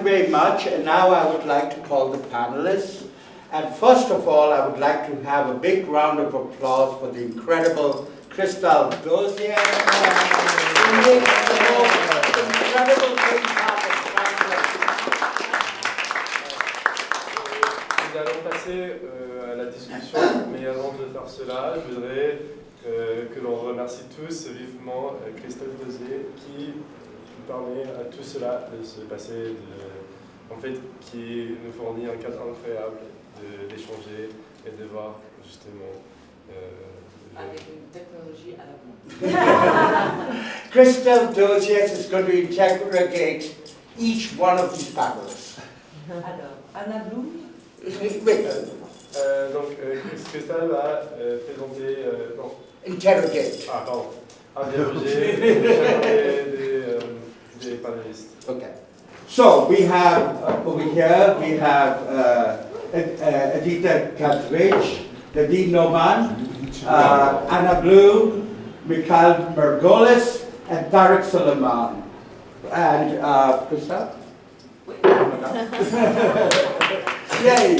very much, and now I would like to call the panelists. And first of all, I would like to have a big round of applause for the incredible Chrystel Dozias. Incredible green carpet. Nous allons passer à la discussion, mais avant de faire cela, je voudrais que l'on remercie tous vivement Chrystel Dozias qui nous permet à tout cela de se passer, en fait, qui nous fournit un cadre incroyable d'échanger et de voir justement avec une technologie à la pointe. Chrystel Dozias is going to interrogate each one of these panelists. Alors, Anna Bloom. Donc, Chrystel va présenter. Non. Interrogate. Ah, pardon. Interroger des panélistes. Okay. So we have over here we have Edita Kadiric, Nadine Norman, Anna Bloom, Mikhail Margolis, and Tariq Suleman. And Chrystel? Yay!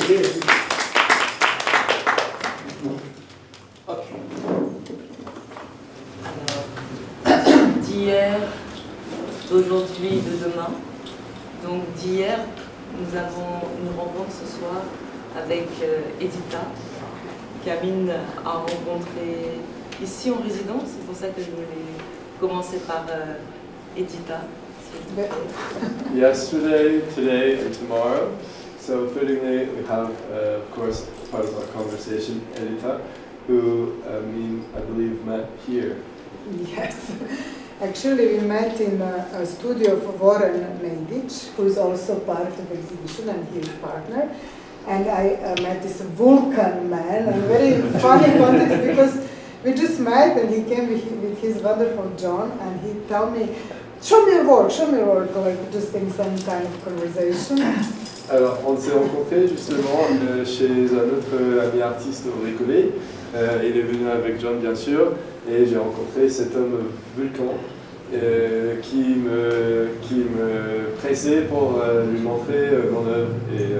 Ok. Alors, d'hier, d'aujourd'hui, de demain. Donc d'hier, nous avons une rencontre ce soir avec Edita, qu'Amine a rencontré ici en résidence. C'est pour ça que je voulais commencer par Edita. Yesterday, today, and tomorrow. So fittingly, we have, of course, part of our conversation, Edita, who I believe met here. Yes. Actually, we met in a studio of Warren Nadic, who is also part of the exhibition, and he is partner. And I met this Vulcan man, and very funny context because we just met, and he came with his wonderful John, and he told me, show me your work, like just in some kind of conversation. Alors, on s'est rencontrés justement chez un autre ami artiste au Récollets. Il est venu avec John, bien sûr, et j'ai rencontré cet homme Vulcan qui me pressait pour lui montrer mon œuvre. Et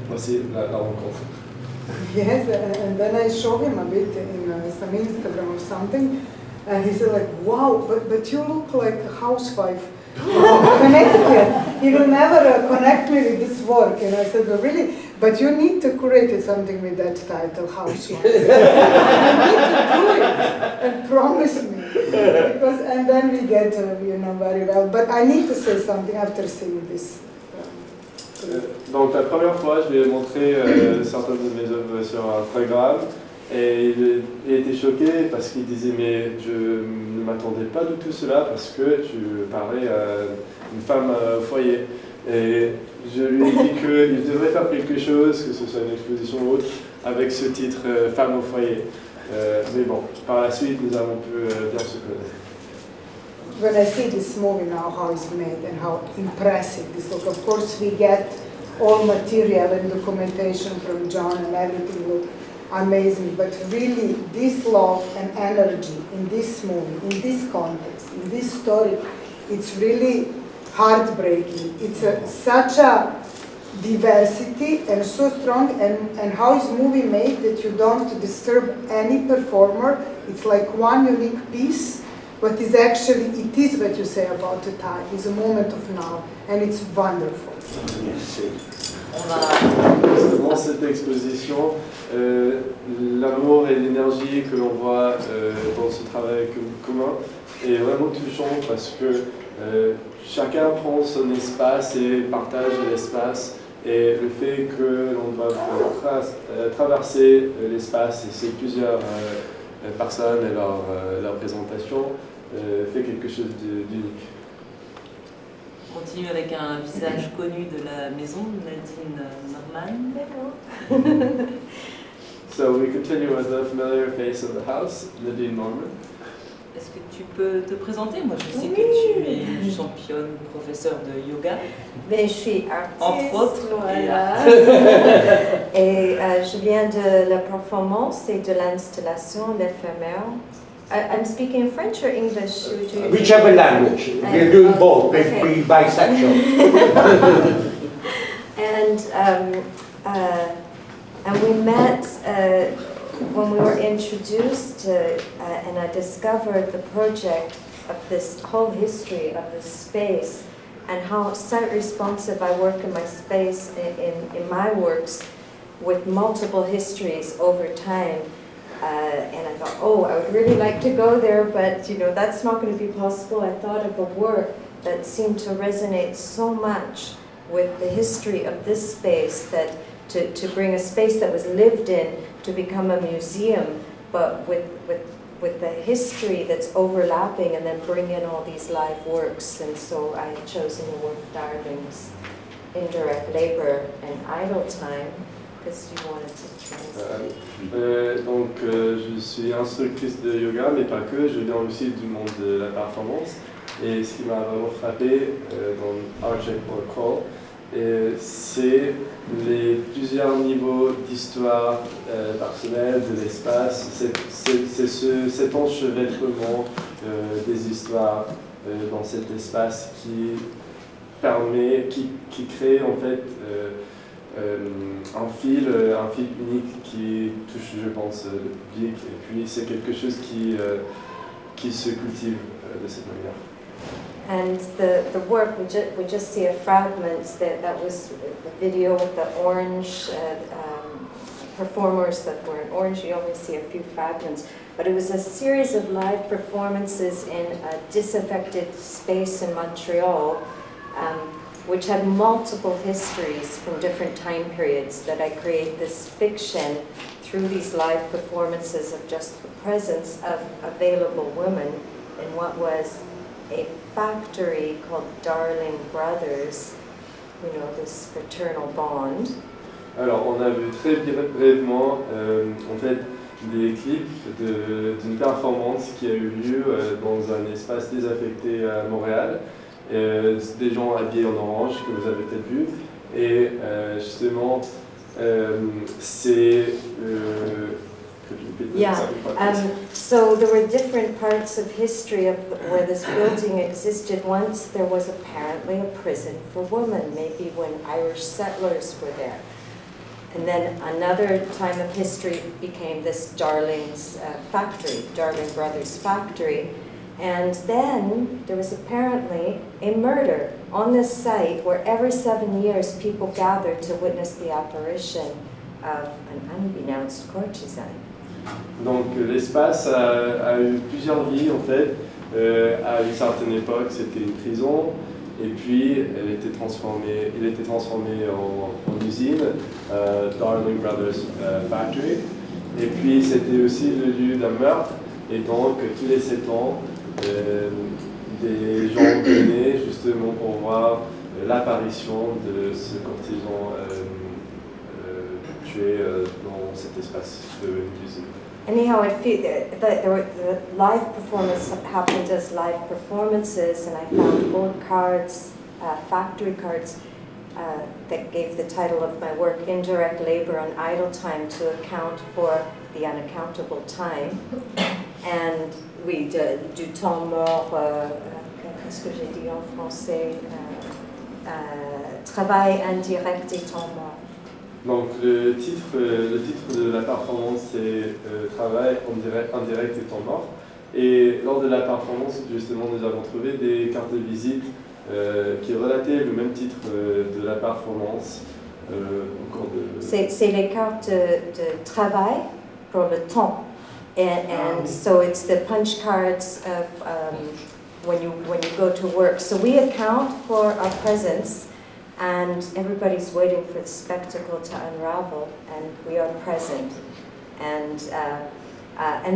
voici la rencontre. Yes, and then I showed him a bit in some Instagram or something, and he said like, wow, but you look like a housewife. Connecticut. He will never connect me with this work. And I said, well, really? But you need to create something with that title, Housewife. You need to do it and promise me. Because, and then we get, very well. But I need to say something after seeing this. Donc la première fois, je lui ai montré certaines de mes œuvres sur Instagram. Et il était choqué parce qu'il disait mais je ne m'attendais pas du tout cela parce que tu parlais à une femme au foyer. Et je lui ai dit qu'il devrait faire quelque chose, que ce soit une exposition ou autre, avec ce titre Femme au foyer. Mais bon, par la suite nous avons pu bien se connaître. When I see this movie now, how it's made and how impressive this look, of course we get all material and documentation from John and everything look amazing, but really this love and energy in this movie, in this context, in this story, it's really heartbreaking. It's such a diversity and so strong, and how is movie made that you don't disturb any performer. It's like one unique piece, but is actually, it is what you say about the time. It's a moment of now, and it's wonderful. Yes. Dans cette exposition, l'amour et l'énergie que l'on voit dans ce travail commun est vraiment touchant parce que chacun prend son espace et partage l'espace, et le fait que l'on doit traverser l'espace et c'est plusieurs personnes et leur présentation fait quelque chose d'unique. On continue avec un visage connu de la maison, Nadine Norman. So we continue with the familiar face of the house, Nadine Norman. Est-ce que tu peux te présenter? Moi, je sais que tu es championne, professeure de yoga. Mais je suis artiste. Entre autres. Voilà. Et je viens de la performance et de l'installation, l'éphémère. I'm speaking French or English? Whichever language. We're doing both. Okay. We're bisexual. And we met when we were introduced and I discovered the project of this whole history of this space and how site responsive I work in my space, in my works, with multiple histories over time. And I thought, oh, I would really like to go there, but you know, that's not going to be possible. I thought of a work that seemed to resonate so much with the history of this space, that to bring a space that was lived in to become a museum, but with the history that's overlapping, and then bring in all these live works. And so I had chosen the work Darling's Indirect Labor and Idle Time, because you wanted to translate. Donc je suis instructrice de yoga, mais pas que, je viens aussi du monde de la performance. Et ce qui m'a vraiment frappé dans AAJ Protocol, c'est les plusieurs niveaux d'histoire personnelle, de l'espace, c'est cet enchevêtrement des histoires dans cet espace qui permet, qui crée en fait un fil unique qui touche, je pense, le public, et puis c'est quelque chose qui se cultive de cette manière. And the work, we just see a fragment, that was the video with the orange performers that were in orange. You only see a few fragments, but it was a series of live performances in a disaffected space in Montreal, which had multiple histories from different time periods, that I create this fiction through these live performances of just the presence of available women in what was a factory called Darling Brothers, you know, this fraternal bond. Alors, on a vu très brièvement, en fait, des clips d'une performance qui a eu lieu dans un espace désaffecté à Montréal. Des gens habillés en orange, que vous avez peut-être vu. Et justement, c'est... Yeah, so there were different parts of history of where this building existed. Once there was apparently a prison for women, maybe when Irish settlers were there. And then another time of history became this Darling's factory, Darling Brothers factory. And then there was apparently a murder on this site where every 7 years people gathered to witness the apparition of an unbeknownst courtesan. Donc l'espace a eu plusieurs vies en fait. À une certaine époque, c'était une prison, et puis il était transformé en usine, Darling Brothers Factory. Et puis c'était aussi le lieu d'un meurtre, et donc tous les 7 ans, des gens venaient justement pour voir l'apparition de ce courtisan tué dans cet espace de l'usine. Anyhow, I feel that the live performance happened as live performances, and I found old cards, factory cards, that gave the title of my work, Indirect Labor on Idle Time, to account for the unaccountable time. And we du temps mort, qu'est-ce que j'ai dit en français? Travail indirect et temps mort. Donc le titre de la performance c'est Travail indirect et temps mort. Et lors de la performance, justement, nous avons trouvé des cartes de visite qui relataient le même titre de la performance. C'est les cartes de travail pour le temps. And so it's the punch cards of when you go to work. So we account for our presence, and everybody's waiting for the spectacle to unravel, and we are present. And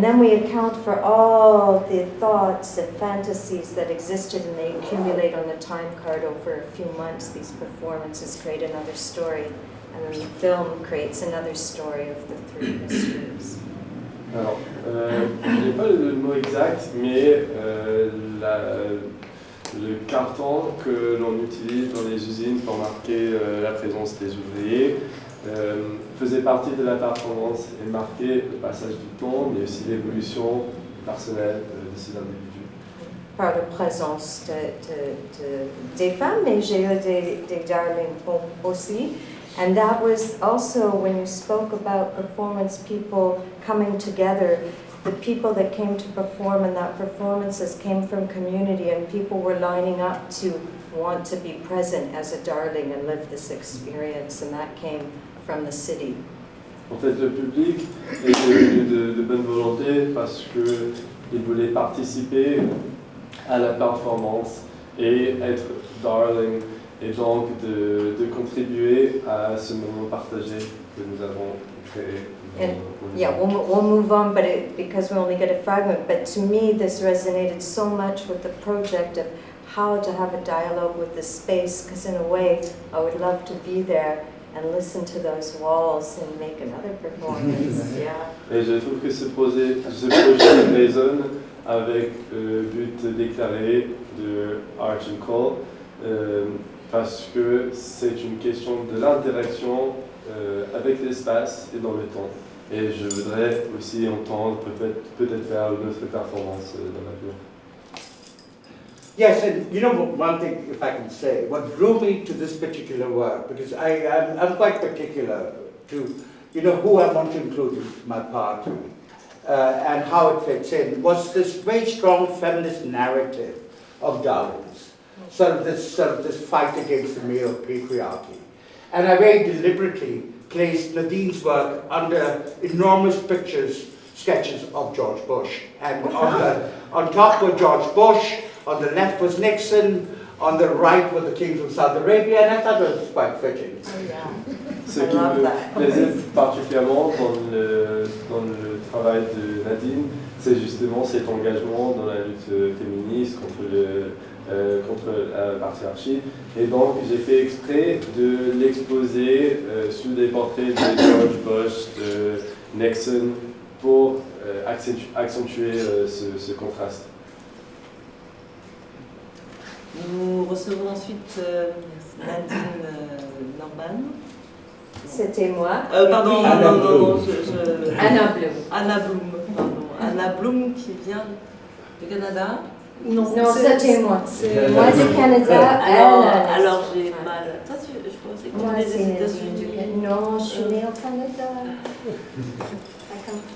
then we account for all the thoughts and fantasies that existed, and they accumulate on the time card over a few months. These performances create another story, and then the film creates another story of the 3 histories. Alors, je n'ai pas le mot exact, mais le carton que l'on utilise dans les usines pour marquer la présence des ouvriers faisait partie de la performance et marquait le passage du temps, mais aussi l'évolution personnelle de ces individus. Par la présence des femmes, mais j'ai eu des darlings aussi. And that was also when you spoke about performance, people coming together. The people that came to perform in that performances came from community, and people were lining up to want to be present as a darling and live this experience, and that came from the city. En fait, le public était venu de bonne volonté parce qu'il voulait participer à la performance et être darling, et donc de contribuer à ce moment partagé que nous avons créé. And yeah, we'll move on, but because we only get a fragment. But to me, this resonated so much with the project of how to have a dialogue with the space. Because in a way, I would love to be there and listen to those walls and make another performance. Yeah. Et je trouve que ce projet résonne avec le but déclaré de Art & KAL, parce que c'est une question de l'interaction avec l'espace et dans le temps. Et je voudrais aussi entendre peut-être faire une autre performance dans l'avenir. Yes, and you know one thing, if I can say, what drew me to this particular work, because I'm quite particular to, you know, who I want to include in my party and how it fits in, was this very strong feminist narrative of darlings, sort of this fight against the male patriarchy. And I very deliberately placed Nadine's work under enormous sketches of George Bush. And on top were George Bush, on the left was Nixon, on the right were the kings of Saudi Arabia, and I thought it was quite fitting. Oh, yeah. Ce qui me plaisait particulièrement dans le travail de Nadine, c'est justement cet engagement dans la lutte féministe contre la patriarchie. Et donc j'ai fait exprès de l'exposer sous des portraits de George Bush, de Nixon, pour accentuer ce contraste. Nous recevons ensuite Nadine Norman. C'était moi. Pardon, Anna non, Bloom. Anna Bloom. Anna Bloom, pardon. Anna Bloom qui vient du Canada. Non, c'était moi. Moi du Canada. Alors j'ai mal. Toi, je pensais que tu Moi, venais c'est des États-Unis. Non, je suis née au Canada.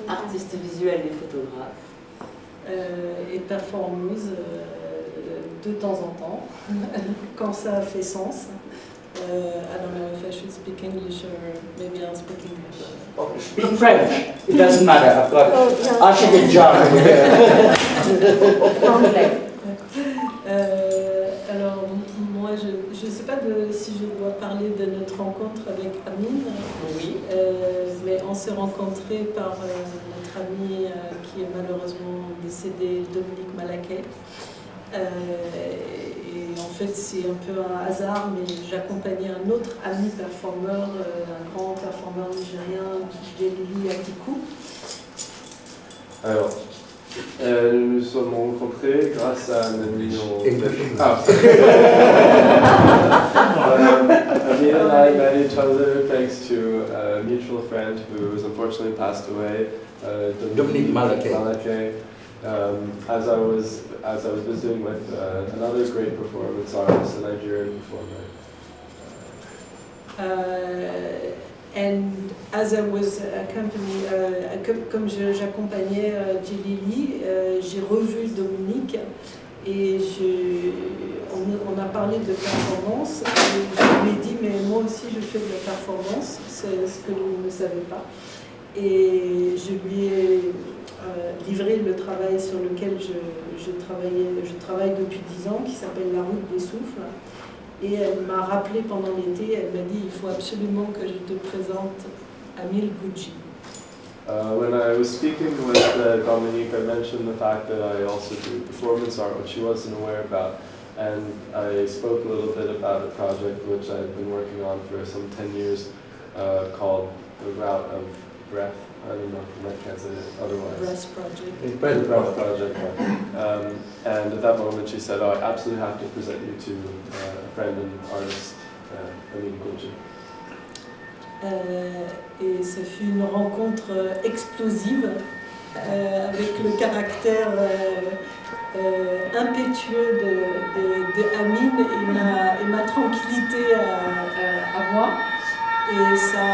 Artiste visuel et photographe. Et performeuse de temps en temps, quand ça fait sens. I don't know if I should speak English or maybe I'll speak English. Oh, speak French. It doesn't matter. I've got Asika Anne. Alors, moi, je ne sais pas si je dois parler de notre rencontre avec Amine. Oui. Mais on s'est rencontrés par notre ami qui est malheureusement décédé, Dominique Malaquais. Et en fait, c'est un peu un hasard, mais j'accompagnais un autre ami performeur, un grand performeur nigérien, Jelili Atiku. Alors, nous nous sommes rencontrés grâce à un ami Amir and I met each other thanks to a mutual friend who has unfortunately passed away, Dominique Malaquais. As I was visiting with another great performance artist, a Nigerian performer. And as I was accompanying, comme j'accompagnais Jelili, j'ai revu Dominique et on a parlé de performance. Et je lui ai dit, mais moi aussi je fais de la performance, c'est ce que vous ne savez pas. Et je lui ai livré le travail sur lequel je travaille depuis 10 ans, qui s'appelle La route des souffles. Et elle m'a rappelé pendant l'été, elle m'a dit, il faut absolument que je te présente Amil Gulgee. When I was speaking with Dominique, I mentioned the fact that I also do performance art, which she wasn't aware about. And I spoke a little bit about a project which I've been working on for some 10 years called The Route of Breath. I don't know if I can say it otherwise. Breath Project. The Breath Project. And at that moment she said, oh, I absolutely have to present you to a friend and artist, Amil Gulgee. Et ce fut une rencontre explosive avec le caractère impétueux de Amine et ma tranquillité à moi. Et ça,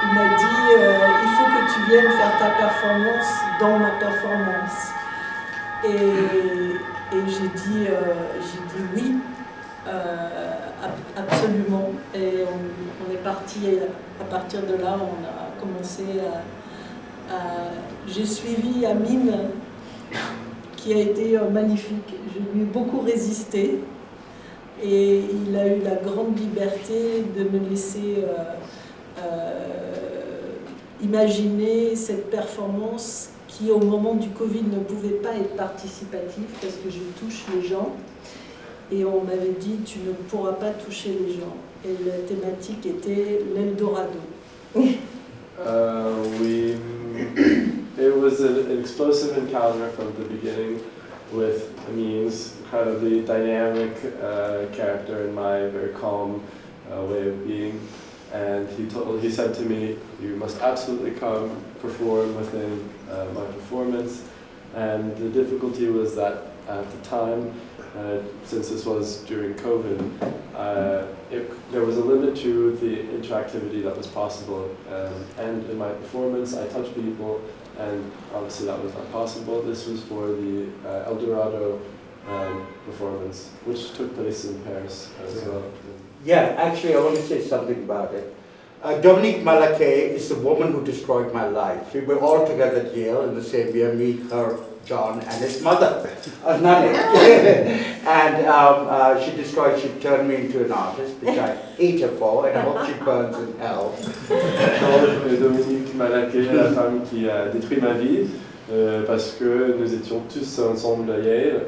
il m'a dit il faut que tu viennes faire ta performance dans ma performance. Et j'ai dit oui, absolument. Et on est parti, à partir de là, on a commencé j'ai suivi Amine, qui a été magnifique. Je lui ai beaucoup résisté. Et il a eu la grande liberté de me laisser imaginer cette performance qui, au moment du Covid, ne pouvait pas être participative parce que je touche les gens. Et on m'avait dit, tu ne pourras pas toucher les gens. Et la thématique était l'Eldorado. We, it was an explosive encounter from the beginning with Amin's incredibly dynamic character and my very calm way of being. And he said to me, you must absolutely come perform within my performance. And the difficulty was that at the time, since this was during COVID, there was a limit to the interactivity that was possible. And in my performance, I touched people, and obviously that was not possible. This was for the Eldorado performance, which took place in Paris as well. Yeah, actually, I want to say something about it. Dominique Malaquet is the woman who destroyed my life. We were all together at Yale in the same year, me, her, John, and his mother, Nane. And she turned me into an artist, which I hate her for, and I hope she burns in hell. Dominique Malaquet, la femme qui a détruit ma vie, parce que nous étions tous ensemble à Yale.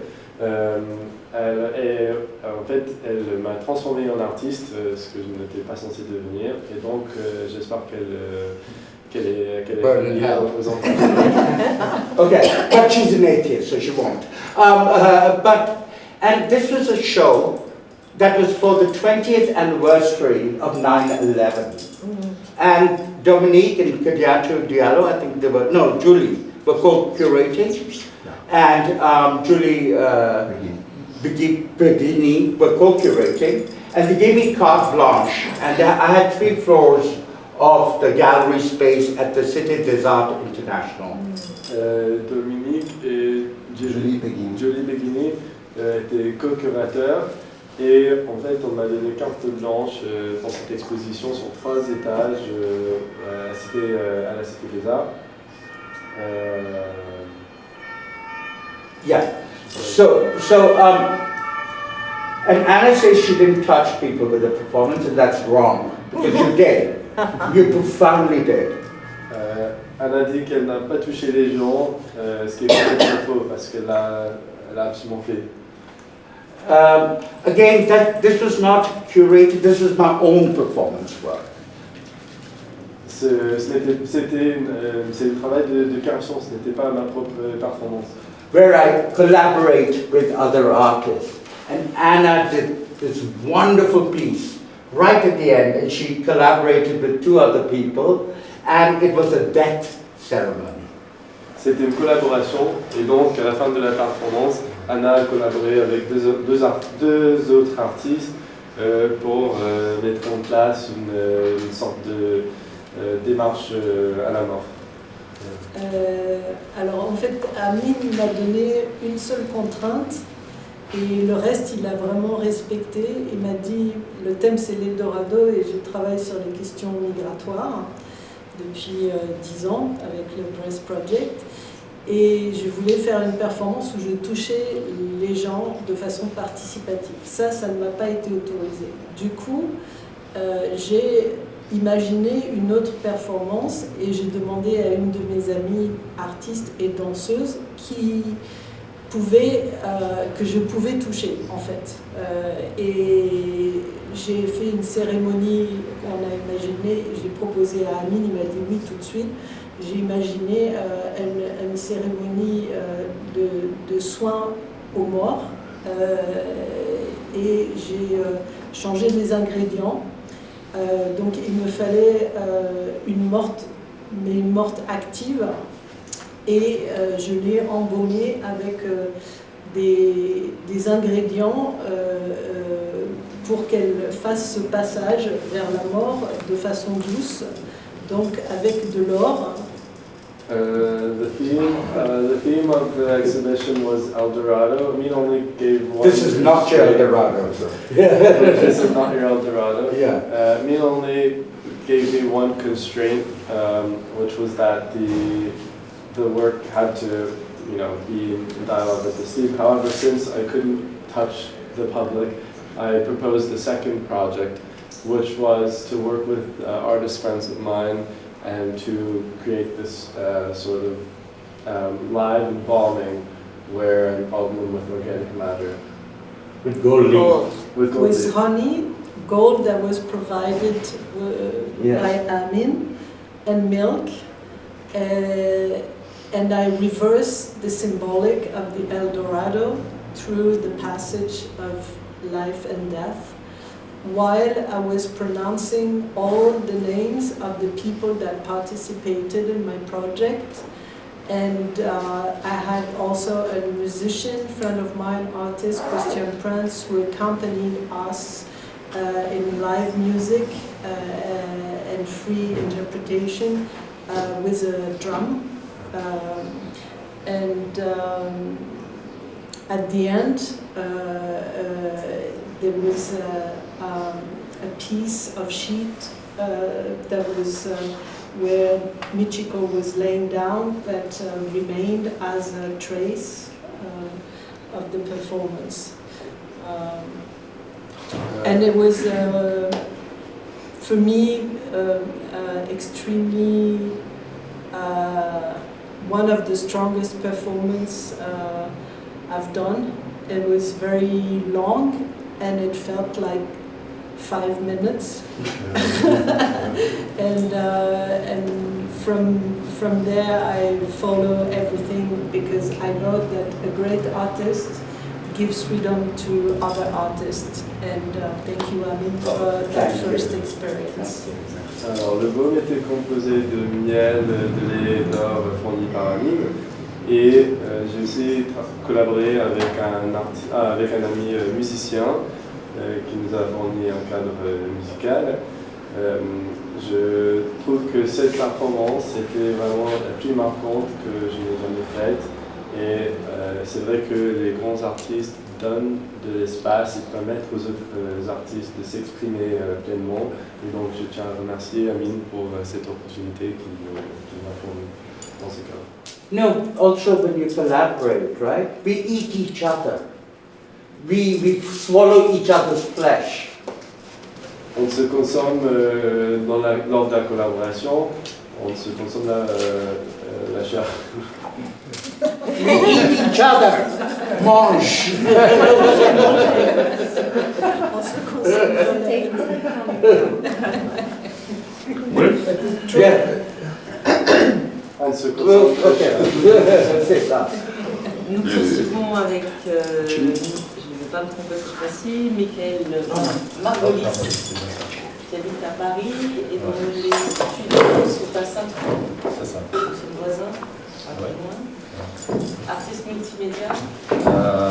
En fait, elle m'a transformé en artiste, ce que je n'étais pas censé devenir, et donc j'espère qu'elle est liée aux enfants. Okay, but she's an atheist, so she won't. And this was a show that was for the 20th anniversary of 9/11. And Dominique and Kadiatou Diallo, I think Julie, were co-curating. And Julie Begini were co-curating, and they gave me carte blanche, and I had 3 floors of the gallery space at the Cité des Arts International. Dominique et Julie Begini étaient co-curateurs, et en fait on m'a donné carte blanche pour cette exposition sur 3 étages à la Cité des Arts. Yeah. And Anna says she didn't touch people with the performance, and that's wrong, because you did. You profoundly did. Anna dit qu'elle n'a pas touché les gens, ce qui est complètement faux, parce qu'elle l'a absolument fait. Again, this was not curated, this was my own performance work. C'est le travail de curation, ce n'était pas ma propre performance. Where I collaborate with other artists. And Anna did this wonderful piece right at the end, and she collaborated with 2 other people, and it was a death ceremony. C'était une collaboration, et donc à la fin de la performance, Anna a collaboré avec deux autres artistes pour mettre en place une sorte de démarche à la mort. Alors en fait, Amine m'a donné une seule contrainte et le reste il a vraiment respecté. Il m'a dit, le thème c'est l'Eldorado et je travaille sur les questions migratoires depuis 10 ans avec le Breast Project. Et je voulais faire une performance où je touchais les gens de façon participative. Ça ne m'a pas été autorisé. Du coup, j'ai imaginé une autre performance et j'ai demandé à une de mes amies artistes et danseuses que je pouvais toucher en fait. Et j'ai fait une cérémonie qu'on a imaginée, j'ai proposé à Amine, il m'a dit oui tout de suite. J'ai imaginé une cérémonie de soins aux morts et j'ai changé les ingrédients. Donc il me fallait une morte mais une morte active. Et je l'ai embaumée avec des ingrédients pour qu'elle fasse ce passage vers la mort de façon douce, donc avec de l'or. The theme of the exhibition was El Dorado. Amin only gave one. This is not your El Dorado. This is not your El Dorado. Yeah. Amin only gave me one constraint, which was that the work had to, be in dialogue with the sleeve. However, since I couldn't touch the public, I proposed a second project, which was to work with artist friends of mine and to create this sort of live embalming where I embalmed them with organic matter. With gold leaf. With gold With leaf. honey, gold that was provided by Amin, and milk. And I reversed the symbolic of the El Dorado through the passage of life and death, while I was pronouncing all the names of the people that participated in my project. And I had also a musician, friend of mine, artist, Christian Prince, who accompanied us in live music and free interpretation with a drum. At the end, there was a piece of sheet that was where Michiko was laying down that remained as a trace of the performance. And it was, for me, extremely one of the strongest performances I've done. It was very long and it felt like 5 minutes. And from there I follow everything because I know that a great artist gives freedom to other artists. And thank you, Amin, for that first experience. Alors, le baume était composé de miel, de lait d'or fourni par Amin. Et j'ai aussi collaboré avec un ami musicien qui nous a fourni un cadre musical. Je trouve que cette performance était vraiment la plus marquante que je n'ai jamais faite. Et c'est vrai que les grands artistes donnent de l'espace, ils permettent aux autres artistes de s'exprimer pleinement. Et donc je tiens à remercier Amin pour cette opportunité qu'il m'a fournie dans ce cas. No, also when you collaborate, right? We eat each other. We swallow each other's flesh. On se consomme lors de la collaboration, on se consomme la chair. We eat each other. Mange. Yeah. On se consomme la chair. C'est ça. Nous poursuivons avec, je ne vais pas me tromper cette fois-ci, Mikhail Margolis, qui habite à Paris et dont les études sont à Saint-Ouen. C'est ça. C'est le voisin, pas très loin. Artiste multimédia.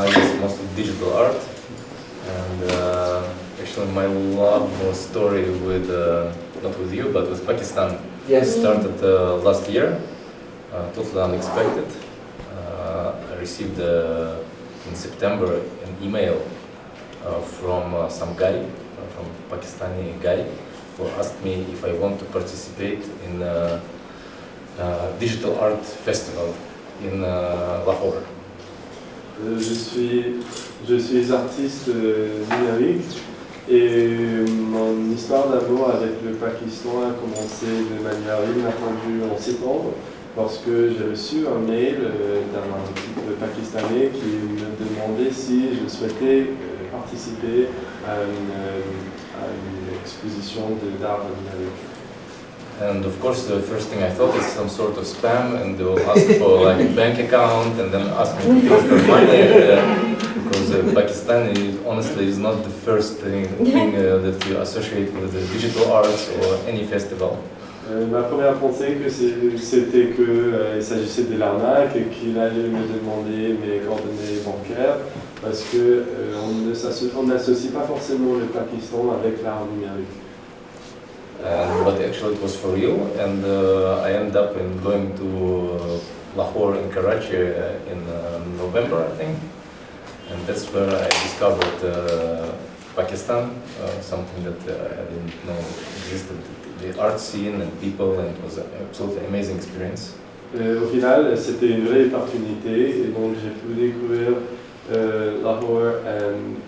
Yes, mostly digital art. And actually my love story with, not with you, but with Pakistan. Yes. Started last year, totally unexpected. I received in September an email from some guy, from Pakistani guy, who asked me if I want to participate in a digital art festival in Lahore. Je suis artiste numérique et mon histoire d'amour avec le Pakistan a commencé de manière inattendue en septembre lorsque j'ai reçu un mail d'un type pakistanais qui me demandait si je souhaitais participer à une exposition d'art numérique. And of course, the first thing I thought is some sort of spam, and they will ask for like a bank account, and then ask me to transfer money, because Pakistan honestly is not the first thing that you associate with the digital arts or any festival. Ma première pensée c'était qu'il s'agissait de l'arnaque et qu'il allait me demander mes coordonnées bancaires parce qu'on n'associe pas forcément le Pakistan avec l'art numérique. But actually it was for real, and I ended up going to Lahore and Karachi in November, I think, and that's where I discovered Pakistan, something that I didn't know existed. The art scene and people, and it was an absolutely amazing experience. Au final, c'était une vraie opportunité, et donc j'ai pu découvrir Lahore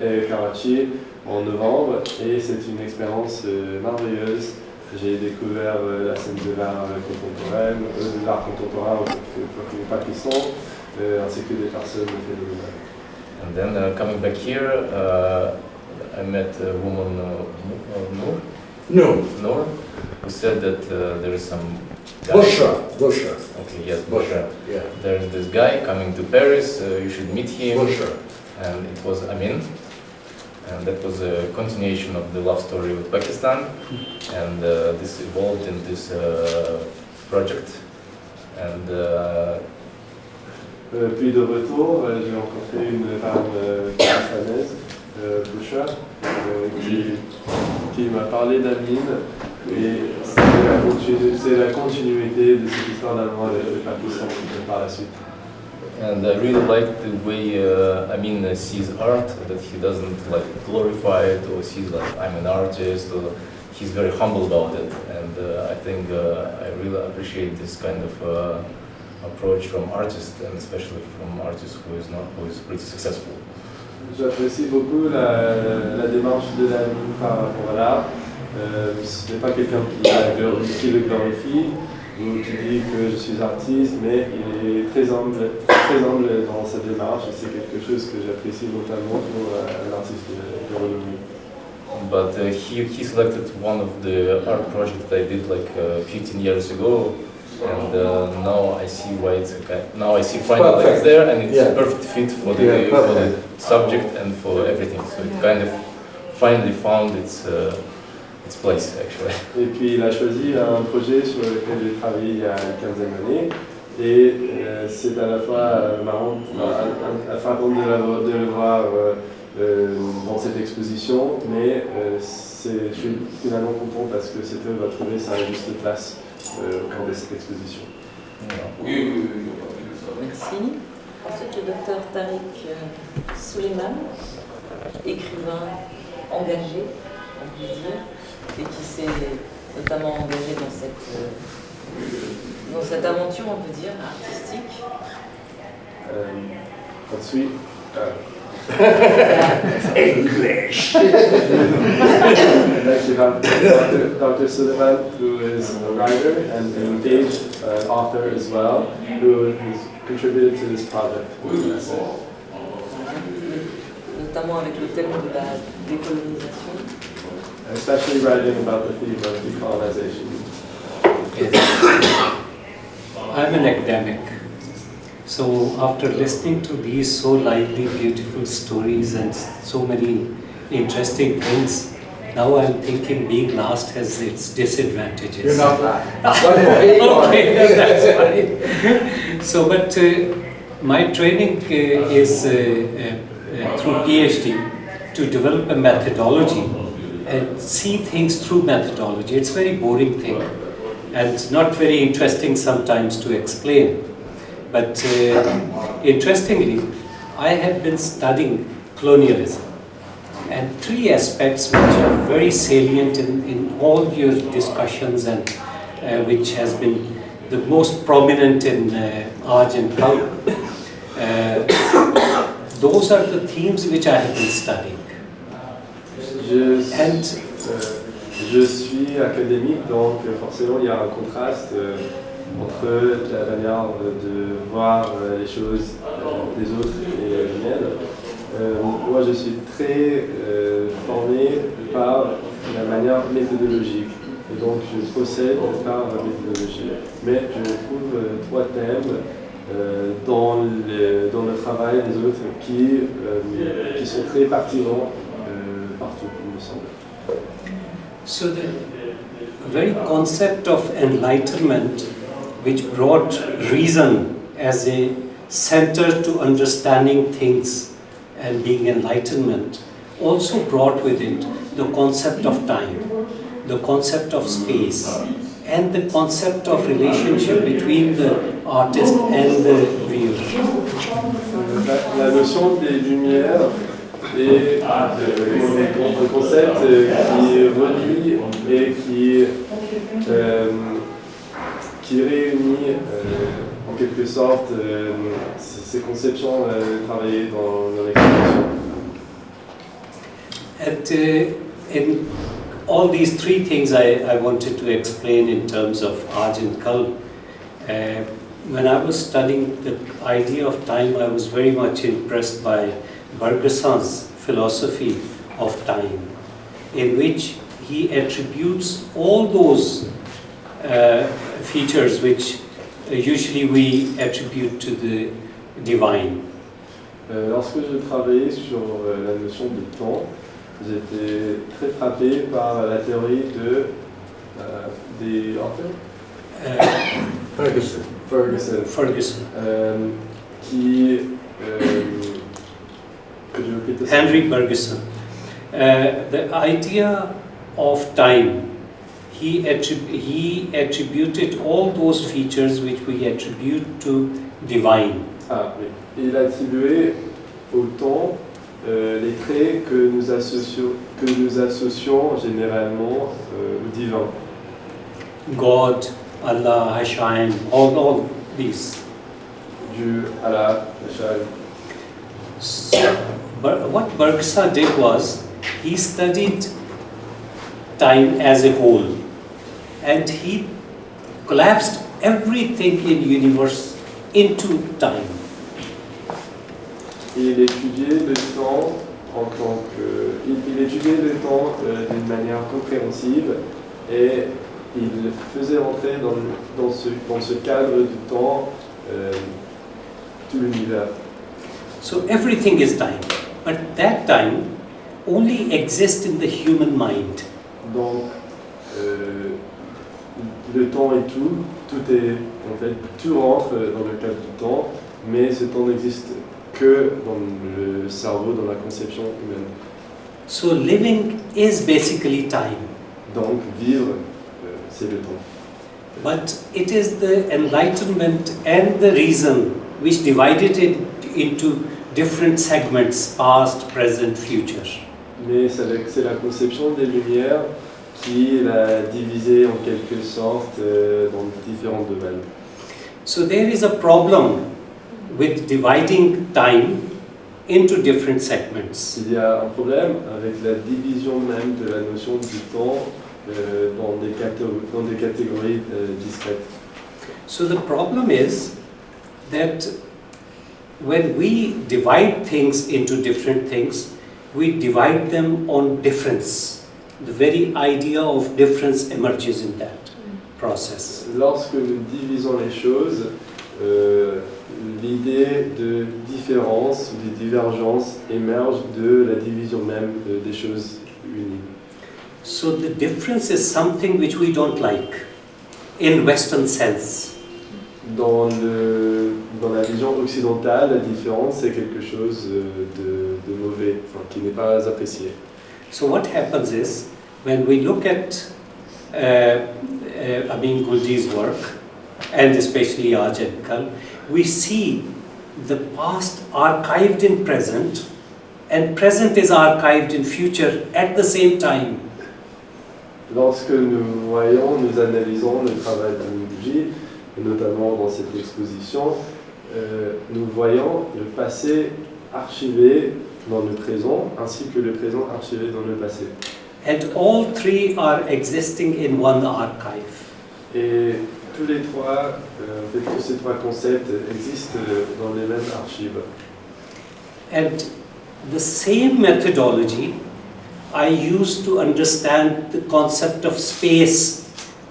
et Karachi en novembre, et c'est une expérience merveilleuse. J'ai découvert la scène de l'art contemporain au Pakistan, ainsi que des personnes phénoménales. And then coming back here, I met a woman, Noor, who said that there is some guy. Bushra. Okay, yes, Bushra. Yeah. There is this guy coming to Paris, you should meet him. Bushra. And it was Amin. And that was a continuation of the love story with Pakistan. And this evolved in this project. And puis de retour, j'ai rencontré une femme pakistanaise, Bushra, qui m'a parlé d'Amin, et c'est la continuité de cette histoire d'amour avec le Pakistan par la suite. And I really like the way Amin sees art, that he doesn't like glorify it or sees like I'm an artist, or he's very humble about it. And I think I really appreciate this kind of approach from artists, and especially from artists who is pretty successful. J'apprécie beaucoup la démarche de Nadine par rapport à l'art. Ce n'est pas quelqu'un qui le glorifie ou qui dit que je suis artiste, mais il est très humble dans sa démarche, et c'est quelque chose que j'apprécie notamment pour un artiste de renommée. But he selected one of the art projects that I did like 15 years ago, and now I see why now I see finally it's there, and it's a perfect fit for the subject and for everything. So it kind of finally found its place actually. Et puis il a choisi un projet sur lequel j'ai travaillé il y a une quinzaine d'années, et c'est à la fois marrant, frappant de le voir dans cette exposition, mais je suis finalement content parce que cette œuvre a trouvé sa juste place au cours de cette exposition. Merci. Ensuite, le docteur Tariq Suleman, écrivain engagé, on peut dire, et qui s'est notamment engagé dans cette aventure, on peut dire, artistique. Ensuite, English. next we have Dr. Suleman, who is a writer and an engaged author as well, who has contributed to this project. Notamment avec le thème de la décolonisation. Especially writing about the theme of decolonization. I'm an academic, so after listening to these so lively, beautiful stories and so many interesting things, now I'm thinking being last has its disadvantages. You're not lying. Okay, that's fine. So, but my training is through PhD to develop a methodology and see things through methodology. It's a very boring thing and not very interesting sometimes to explain. But interestingly, I have been studying colonialism, and three aspects which are very salient in all your discussions, and which has been the most prominent in AAJ and KAL. Those are the themes which I have been studying. Je suis académique, donc forcément il y a un contraste entre la manière de voir les choses des autres et les miennes. Moi je suis très formé par la manière méthodologique, et donc je procède par la méthodologie. Mais je trouve trois thèmes dans le travail des autres qui sont très pertinents partout, il me semble. So very concept of enlightenment, which brought reason as a center to understanding things and being enlightenment, also brought with it the concept of time, the concept of space, and the concept of relationship between the artist and the viewer. La notion des lumières est un concept qui relie et qui réunit en quelque sorte ces conceptions travaillées dans l'exposition. And in all these three things I wanted to explain in terms of Aaj and Kal. When I was studying the idea of time, I was very much impressed by Bergson's philosophy of time, in which he attributes all those features which usually we attribute to the divine. Lorsque je travaillais sur la notion de temps, j'étais très frappé par la théorie des Ferguson, qui Henry Bergson. The idea of time, he attributed all those features which we attribute to divine. Ah oui. Il attribuait au temps les traits que nous associons généralement au divin. God, Allah, Hashem, all these. Dieu, Allah, Hashem. So, what Bergson did was, he studied time as a whole, and he collapsed everything in universe into time. Il étudiait le temps il étudiait le temps d'une manière compréhensive et il faisait entrer dans ce cadre du temps tout l'univers. So everything is time, but that time only exists in the human mind. Donc le temps est tout rentre dans le cadre du temps, mais ce temps n'existe que dans le cerveau, dans la conception humaine. So living is basically time. Donc vivre, c'est le temps. But it is the enlightenment and the reason which divided it into different segments, past, present, future. Mais c'est la conception des lumières qui l'a divisé en quelque sorte dans différents domaines. So there is a problem with dividing time into different segments. Il y a un problème avec la division même de la notion du temps dans des catégories discrètes. So the problem is that when we divide things into different things, we divide them on difference. The very idea of difference emerges in that process. Lorsque nous divisons les choses, l'idée de différence ou de divergence émerge de la division même des choses unies. So the difference is something which we don't like in Western sense. Dans la vision occidentale, la différence c'est quelque chose de mauvais, qui n'est pas apprécié. So what happens is, when we look at Amin Gulgee's work, and especially Aaj and Kal, we see the past archived in present, and present is archived in future at the same time. Lorsque nous analysons le travail de Gulgee, notamment dans cette exposition, nous voyons le passé archivé dans le présent, ainsi que le présent archivé dans le passé. And all three are existing in one archive. Et tous ces trois concepts existent dans les mêmes archives. And the same methodology I use to understand the concept of space,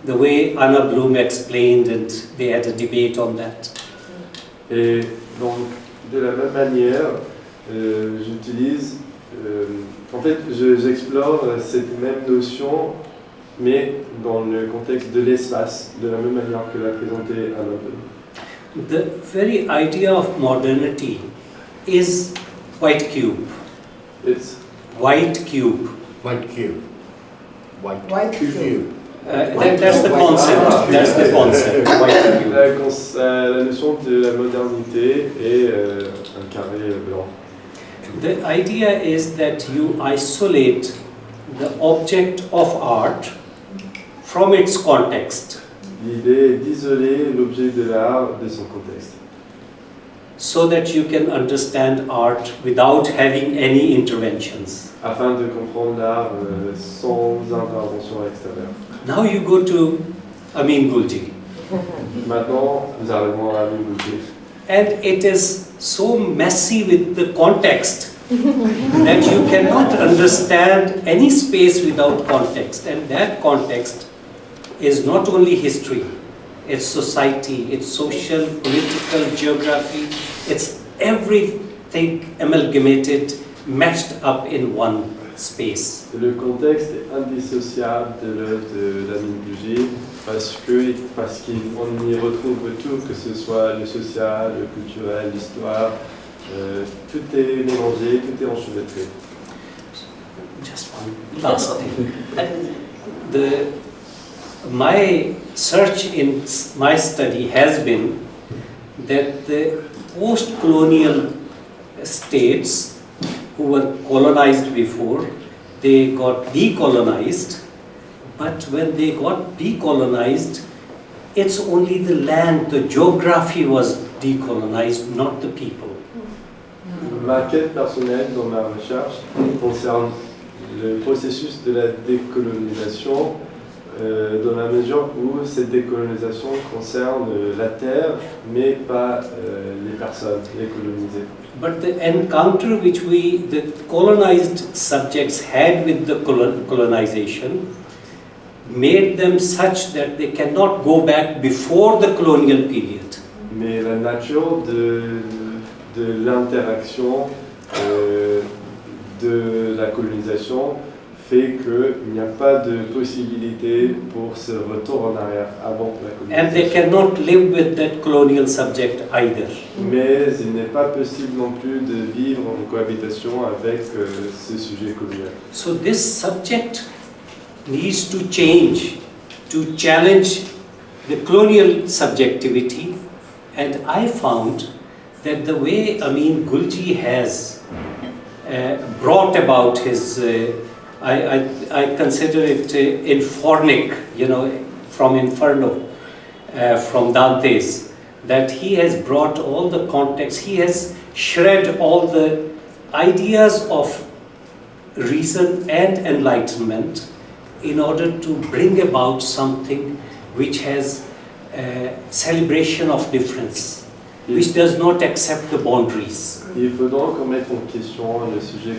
the way Anna Bloom explained, and they had a debate on that. Et donc, de la même manière, j'utilise, j'explore cette même notion mais dans le contexte de l'espace, de la même manière que l'a présenté Anne. The very idea of modernity is white cube. It's White cube. White cube. White cube. That's the concept. That's the concept. White cube. la notion de la modernité est un carré blanc. The idea is that you isolate the object of art from its context, L'idée est d'isoler l'objet de l'art de son contexte, so that you can understand art without having any interventions. afin de comprendre l'art sans intervention extérieure. Now you go to Gulgee, Maintenant, nous arrivons à Gulgee. and it is so messy with the context that you cannot understand any space without context, and that context is not only history, it's society, it's social, political, geography, it's everything amalgamated, mashed up in one space. Le contexte est indissociable de l'œuvre d'Amin Gulgee parce qu'on y retrouve tout, que ce soit le social, le culturel, l'histoire, tout est mélangé, tout est enchevêtré. Just one last thing. My search in my study has been that the post-colonial states who were colonized before, they got decolonized, but when they got decolonized, it's only the land, the geography was decolonized, not the people. Ma quête personnelle dans ma recherche concerne le processus de la décolonisation dans la mesure où cette décolonisation concerne la terre, mais pas les personnes, les colonisés. But the encounter which the colonized subjects had with the colonization made them such that they cannot go back before the colonial period. Mais la nature de l'interaction de la colonisation fait qu'il n'y a pas de possibilité pour ce retour en arrière avant la colonisation. And they cannot live with that colonial subject either. Mais il n'est pas possible non plus de vivre en cohabitation avec ce sujet colonial. So this subject needs to change, to challenge the colonial subjectivity, and I found that the way Gulgee has brought about his I consider it inphornic, from Inferno, from Dante's, that he has brought all the context, he has shred all the ideas of reason and enlightenment in order to bring about something which has a celebration of difference, which does not accept the boundaries. Il faut donc remettre en question le sujet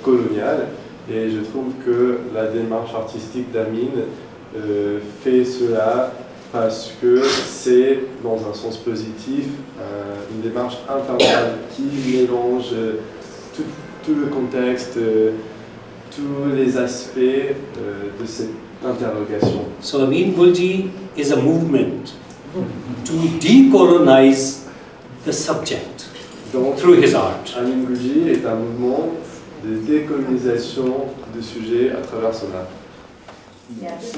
colonial. Et je trouve que la démarche artistique d'Amin fait cela parce que c'est, dans un sens positif, une démarche infernale qui mélange tout le contexte, tous les aspects de cette interrogation. So Gulgee is a movement to decolonize the subject through his art. Amin Gulgee est un mouvement de décolonisation de sujets à travers son art. Yes.